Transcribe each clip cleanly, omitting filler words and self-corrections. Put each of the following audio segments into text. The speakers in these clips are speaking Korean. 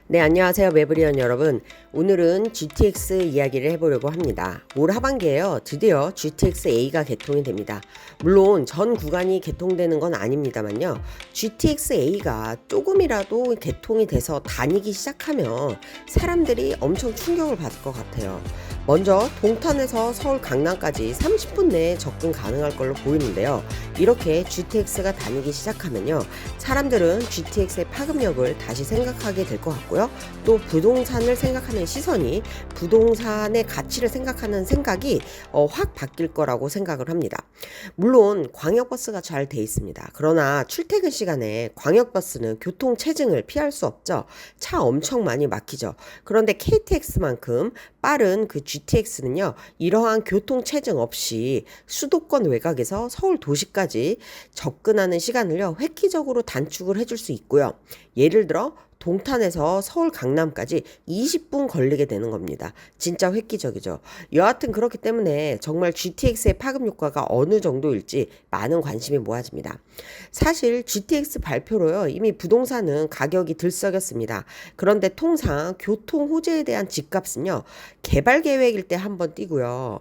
네, 안녕하세요. 매브리온 여러분. 오늘은 GTX 이야기를 해보려고 합니다. 올 하반기에요. 드디어 GTX-A가 개통이 됩니다. 물론 전 구간이 개통되는 건 아닙니다만요. GTX-A가 조금이라도 개통이 돼서 다니기 시작하면 사람들이 엄청 충격을 받을 것 같아요. 먼저 동탄에서 서울 강남까지 30분 내에 접근 가능할 걸로 보이는데요. 이렇게 GTX가 다니기 시작하면요. 사람들은 GTX의 파급력을 다시 생각하게 될 것 같고요. 또 부동산을 생각하는 시선이 부동산의 가치를 생각하는 생각이 확 바뀔 거라고 생각을 합니다. 물론 광역버스가 잘 돼 있습니다. 그러나 출퇴근 시간에 광역버스는 교통체증을 피할 수 없죠. 차 엄청 많이 막히죠. 그런데 KTX만큼 빠른 그 GTX는요, 이러한 교통체증 없이 수도권 외곽에서 서울 도시까지 접근하는 시간을요, 획기적으로 단축을 해줄 수 있고요. 예를 들어 동탄에서 서울 강남까지 20분 걸리게 되는 겁니다. 진짜 획기적이죠. 여하튼 그렇기 때문에 정말 GTX의 파급 효과가 어느 정도일지 많은 관심이 모아집니다. 사실 GTX 발표로요, 이미 부동산은 가격이 들썩였습니다. 그런데 통상 교통 호재에 대한 집값은요, 개발 계획일 때 한번 뛰고요.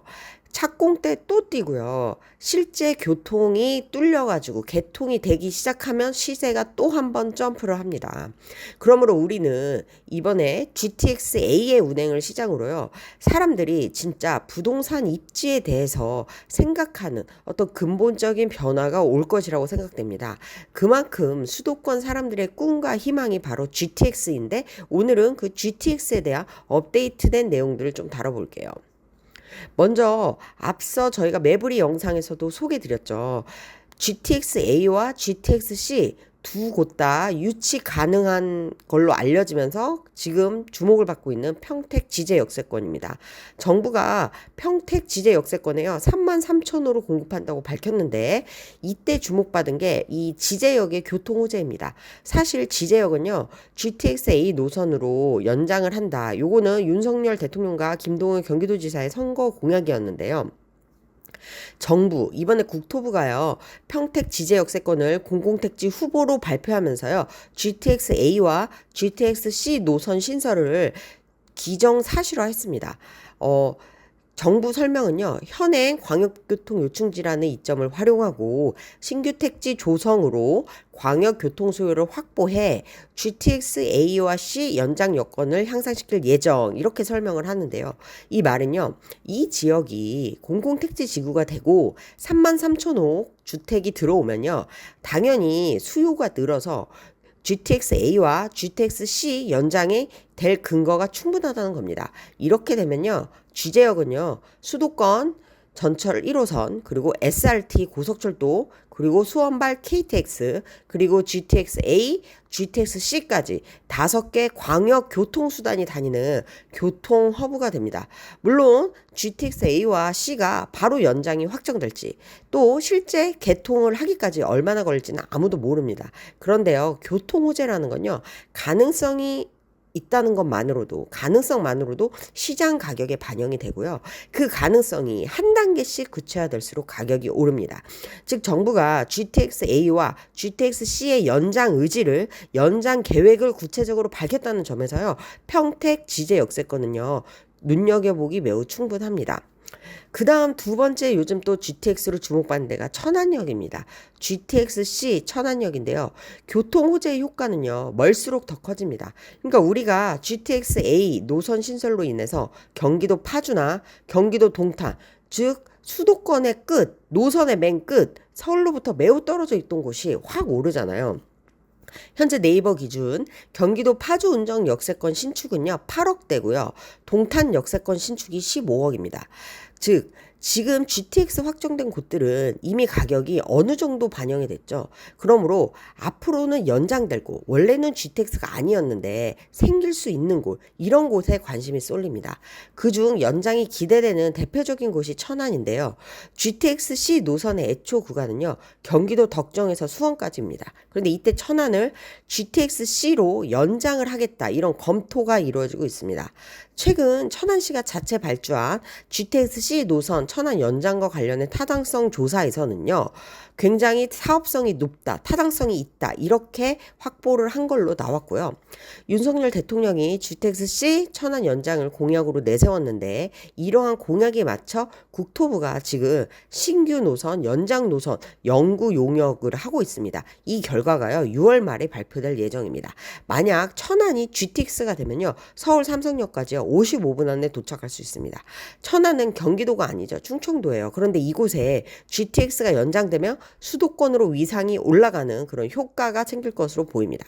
착공 때 또 뛰고요. 실제 교통이 뚫려가지고 개통이 되기 시작하면 시세가 또 한 번 점프를 합니다. 그러므로 우리는 이번에 GTX-A의 운행을 시작으로요. 사람들이 진짜 부동산 입지에 대해서 생각하는 어떤 근본적인 변화가 올 것이라고 생각됩니다. 그만큼 수도권 사람들의 꿈과 희망이 바로 GTX인데 오늘은 그 GTX에 대한 업데이트된 내용들을 좀 다뤄볼게요. 먼저 앞서 저희가 매부리 영상에서도 소개드렸죠. GTX-A와 GTX-C 두 곳 다 유치 가능한 걸로 알려지면서 지금 주목을 받고 있는 평택 지제 역세권입니다. 정부가 평택 지제 역세권에요 33,000호로 공급한다고 밝혔는데 이때 주목받은 게 이 지제역의 교통 호재입니다. 사실 지제역은요 GTX-A 노선으로 연장을 한다. 요거는 윤석열 대통령과 김동연 경기도지사의 선거 공약이었는데요. 정부 이번에 국토부가요 평택 지제 역세권을 공공택지 후보로 발표하면서요 GTX-A와 GTX-C 노선 신설을 기정사실화했습니다. 정부 설명은요, 현행 광역교통 요충 질환의 이점을 활용하고 신규 택지 조성으로 광역교통 수요를 확보해 GTX-A와 C 연장 여건을 향상시킬 예정, 이렇게 설명을 하는데요. 이 말은요, 이 지역이 공공택지 지구가 되고 33,000호 주택이 들어오면요, 당연히 수요가 늘어서 GTX-A와 GTX-C 연장이 될 근거가 충분하다는 겁니다. 이렇게 되면요. G제역은요. 수도권 전철 1호선 그리고 SRT 고속철도 그리고 수원발 KTX 그리고 GTX-A, GTX-C까지 5개 광역 교통수단이 다니는 교통 허브가 됩니다. 물론 GTX-A와 C가 바로 연장이 확정될지 또 실제 개통을 하기까지 얼마나 걸릴지는 아무도 모릅니다. 그런데요. 교통 호재라는 건요. 가능성이 있다는 것만으로도 가능성만으로도 시장 가격에 반영이 되고요. 그 가능성이 한 단계씩 구체화될수록 가격이 오릅니다. 즉 정부가 GTX-A와 GTX-C의 연장 의지를 연장 계획을 구체적으로 밝혔다는 점에서요. 평택 지제 역세권은요. 눈여겨보기 매우 충분합니다. 그 다음 두 번째 요즘 또 GTX로 주목받는 데가 천안역입니다. GTX-C 천안역인데요. 교통 호재의 효과는요. 멀수록 더 커집니다. 그러니까 우리가 GTX-A 노선 신설로 인해서 경기도 파주나 경기도 동탄, 즉 수도권의 끝, 노선의 맨 끝, 서울로부터 매우 떨어져 있던 곳이 확 오르잖아요. 현재 네이버 기준 경기도 파주 운정 역세권 신축은요 8억대고요. 동탄 역세권 신축이 15억입니다. 즉 지금 GTX 확정된 곳들은 이미 가격이 어느 정도 반영이 됐죠. 그러므로 앞으로는 연장될 곳, 원래는 GTX가 아니었는데 생길 수 있는 곳, 이런 곳에 관심이 쏠립니다. 그중 연장이 기대되는 대표적인 곳이 천안인데요. GTX-C 노선의 애초 구간은요. 경기도 덕정에서 수원까지입니다. 그런데 이때 천안을 GTX-C로 연장을 하겠다, 이런 검토가 이루어지고 있습니다. 최근 천안시가 자체 발주한 GTX-C 노선 천안 연장과 관련된 타당성 조사에서는요. 굉장히 사업성이 높다, 타당성이 있다 이렇게 확보를 한 걸로 나왔고요. 윤석열 대통령이 GTX-C 천안 연장을 공약으로 내세웠는데 이러한 공약에 맞춰 국토부가 지금 신규 노선, 연장 노선 연구 용역을 하고 있습니다. 이 결과가요 6월 말에 발표될 예정입니다. 만약 천안이 GTX가 되면요 서울 삼성역까지요 55분 안에 도착할 수 있습니다. 천안은 경기도가 아니죠, 충청도예요. 그런데 이곳에 GTX가 연장되면 수도권으로 위상이 올라가는 그런 효과가 생길 것으로 보입니다.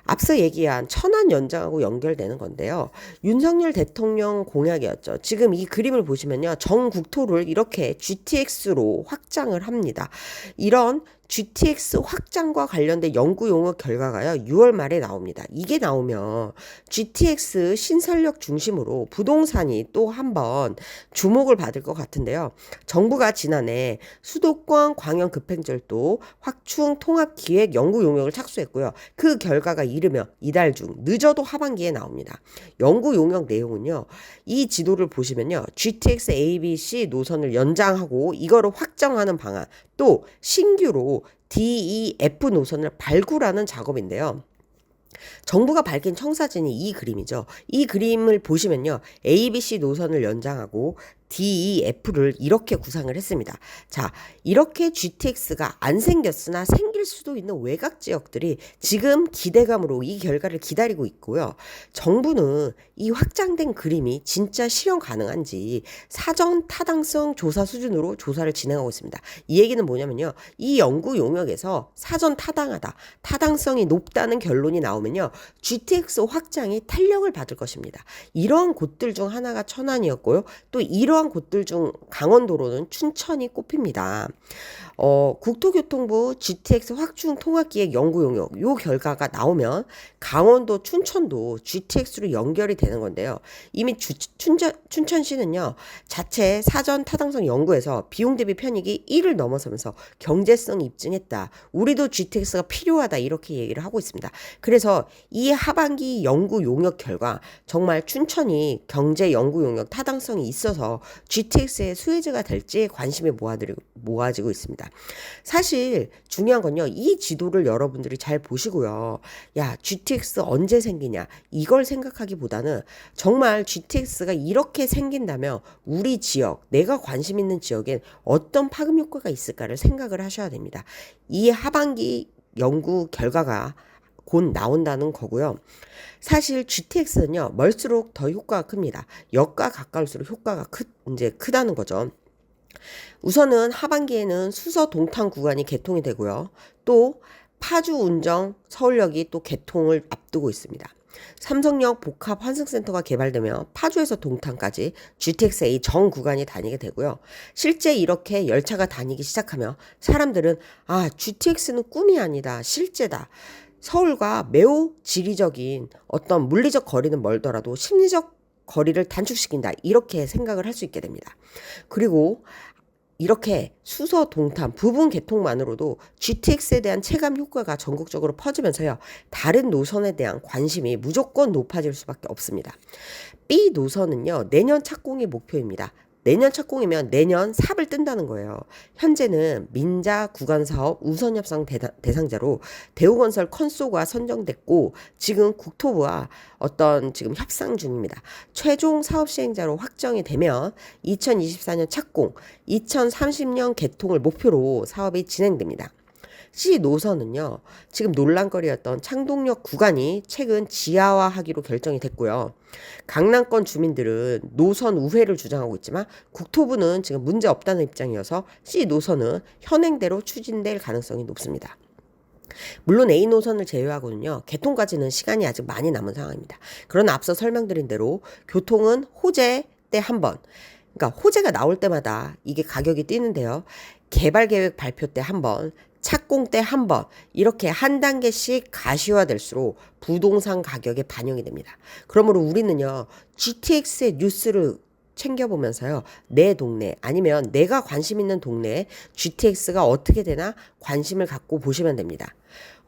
앞서 얘기한 천안 연장하고 연결되는 건데요. 윤석열 대통령 공약이었죠. 지금 이 그림을 보시면요. 전 국토를 이렇게 GTX로 확장을 합니다. 이런 GTX 확장과 관련된 연구 용역 결과가요 6월 말에 나옵니다. 이게 나오면 GTX 신설력 중심으로 부동산이 또 한번 주목을 받을 것 같은데요. 정부가 지난해 수도권 광역 급행철도 확충 통합 기획 연구 용역을 착수했고요. 그 결과가 이르면 이달 중 늦어도 하반기에 나옵니다. 연구 용역 내용은요. 이 지도를 보시면요. GTX ABC 노선을 연장하고 이거를 확정하는 방안, 또 신규로 DEF 노선을 발굴하는 작업인데요. 정부가 밝힌 청사진이 이 그림이죠. 이 그림을 보시면요. ABC 노선을 연장하고 DEF를 이렇게 구상을 했습니다. 자, 이렇게 GTX가 안 생겼으나 생길 수도 있는 외곽 지역들이 지금 기대감으로 이 결과를 기다리고 있고요. 정부는 이 확장된 그림이 진짜 실현 가능한지 사전 타당성 조사 수준으로 조사를 진행하고 있습니다. 이 얘기는 뭐냐면요. 이 연구 용역에서 사전 타당하다, 타당성이 높다는 결론이 나오면요. GTX 확장이 탄력을 받을 것입니다. 이런 곳들 중 하나가 천안이었고요. 또 이러한 곳들 중 강원도로는 춘천이 꼽힙니다. 국토교통부 GTX 확충 통합기획 연구 용역 요 결과가 나오면 강원도 춘천도 GTX로 연결이 되는 건데요. 이미 춘천시는요. 자체 사전 타당성 연구에서 비용 대비 편익이 1을 넘어서면서 경제성 입증했다. 우리도 GTX가 필요하다 이렇게 얘기를 하고 있습니다. 그래서 이 하반기 연구 용역 결과 정말 춘천이 경제 연구 용역 타당성이 있어서 GTX의 수혜자가 될지 관심이 모아지고 있습니다. 사실 중요한 건요. 이 지도를 여러분들이 잘 보시고요. 야, GTX 언제 생기냐 이걸 생각하기보다는 정말 GTX가 이렇게 생긴다면 우리 지역, 내가 관심 있는 지역엔 어떤 파급 효과가 있을까를 생각을 하셔야 됩니다. 이 하반기 연구 결과가 곧 나온다는 거고요. 사실 GTX는요. 멀수록 더 효과가 큽니다. 역과 가까울수록 효과가 크다는 거죠. 우선은 하반기에는 수서 동탄 구간이 개통이 되고요. 또 파주 운정 서울역이 또 개통을 앞두고 있습니다. 삼성역 복합 환승센터가 개발되며 파주에서 동탄까지 GTX-A 전 구간이 다니게 되고요. 실제 이렇게 열차가 다니기 시작하면 사람들은 GTX는 꿈이 아니다, 실제다. 서울과 매우 지리적인 어떤 물리적 거리는 멀더라도 심리적 거리를 단축시킨다. 이렇게 생각을 할 수 있게 됩니다. 그리고 이렇게 수서 동탄 부분 개통만으로도 GTX에 대한 체감 효과가 전국적으로 퍼지면서요. 다른 노선에 대한 관심이 무조건 높아질 수밖에 없습니다. B 노선은요. 내년 착공이 목표입니다. 내년 착공이면 내년 삽을 뜬다는 거예요. 현재는 민자 구간사업 우선협상 대상자로 대우건설 컨소가 선정됐고 지금 국토부와 지금 협상 중입니다. 최종 사업 시행자로 확정이 되면 2024년 착공, 2030년 개통을 목표로 사업이 진행됩니다. C 노선은요. 지금 논란거리였던 창동역 구간이 최근 지하화하기로 결정이 됐고요. 강남권 주민들은 노선 우회를 주장하고 있지만 국토부는 지금 문제 없다는 입장이어서 C 노선은 현행대로 추진될 가능성이 높습니다. 물론 A 노선을 제외하고는요. 개통까지는 시간이 아직 많이 남은 상황입니다. 그러나 앞서 설명드린 대로 교통은 호재 때 한 번, 그러니까 호재가 나올 때마다 이게 가격이 뛰는데요. 개발계획 발표 때 한 번, 착공 때 한 번 이렇게 한 단계씩 가시화될수록 부동산 가격에 반영이 됩니다. 그러므로 우리는요. GTX의 뉴스를 챙겨보면서요. 내 동네 아니면 내가 관심 있는 동네에 GTX가 어떻게 되나 관심을 갖고 보시면 됩니다.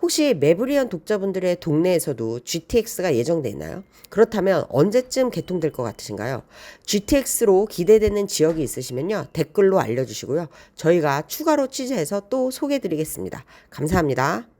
혹시 매브리온 독자분들의 동네에서도 GTX가 예정돼 있나요? 그렇다면 언제쯤 개통될 것 같으신가요? GTX로 기대되는 지역이 있으시면요. 댓글로 알려주시고요. 저희가 추가로 취재해서 또 소개해 드리겠습니다. 감사합니다.